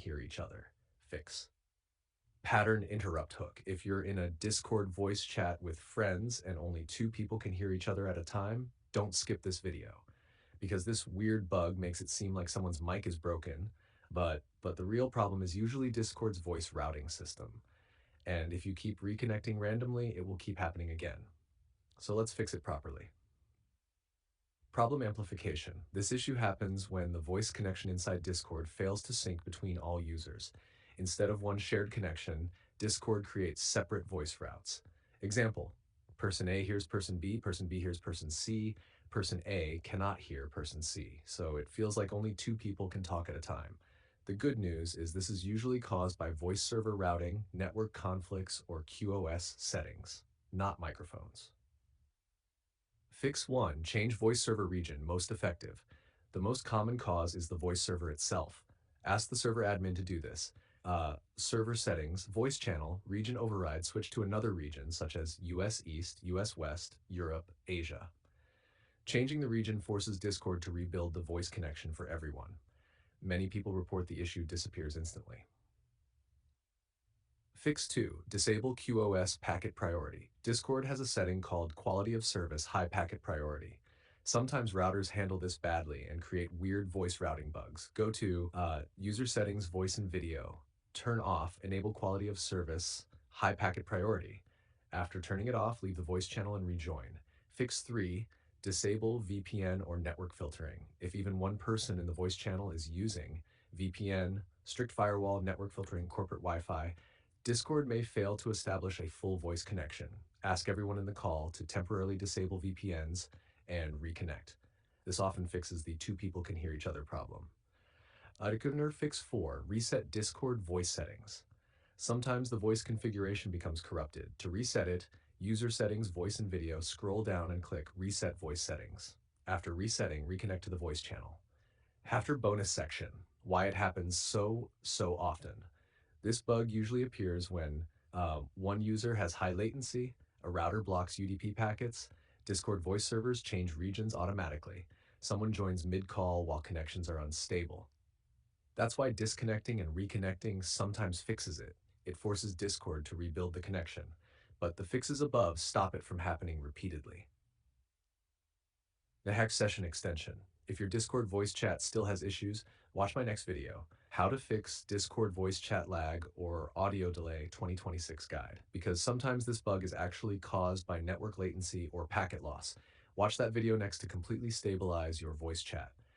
hear each other. Fix. Pattern interrupt hook. If you're in a Discord voice chat with friends and only two people can hear each other at a time, don't skip this video because this weird bug makes it seem like someone's mic is broken, but the real problem is usually Discord's voice routing system. And if you keep reconnecting randomly, it will keep happening again. So let's fix it properly. Problem amplification. This issue happens when the voice connection inside Discord fails to sync between all users. Instead of one shared connection, Discord creates separate voice routes. Example, person A hears person B hears person C, person A cannot hear person C, so it feels like only two people can talk at a time. The good news is this is usually caused by voice server routing, network conflicts, or QoS settings, not microphones. Fix 1. Change voice server region, most effective. The most common cause is the voice server itself. Ask the server admin to do this. Server settings, voice channel, region override, switch to another region such as US East, US West, Europe, Asia. Changing the region forces Discord to rebuild the voice connection for everyone. Many people report the issue disappears instantly. Fix 2. Disable QoS packet priority. Discord has a setting called Quality of Service High Packet Priority. Sometimes routers handle this badly and create weird voice routing bugs. Go to User Settings, Voice and Video. Turn off Enable Quality of Service High Packet Priority. After turning it off, leave the voice channel and rejoin. Fix 3. Disable VPN or network filtering. If even one person in the voice channel is using VPN, strict firewall, network filtering, corporate Wi-Fi, Discord may fail to establish a full voice connection. Ask everyone in the call to temporarily disable VPNs and reconnect. This often fixes the two people can hear each other problem. Arikuner Fix 4. Reset Discord voice settings. Sometimes the voice configuration becomes corrupted. To reset it, User Settings, Voice and Video, scroll down and click Reset Voice Settings. After resetting, reconnect to the voice channel. After bonus section, why it happens so often. This bug usually appears when one user has high latency, a router blocks UDP packets, Discord voice servers change regions automatically, someone joins mid-call while connections are unstable. That's why disconnecting and reconnecting sometimes fixes it. It forces Discord to rebuild the connection, but the fixes above stop it from happening repeatedly. The Hex Session Extension. If your Discord voice chat still has issues, watch my next video, How to Fix Discord Voice Chat Lag or Audio Delay 2026 Guide, because sometimes this bug is actually caused by network latency or packet loss. Watch that video next to completely stabilize your voice chat.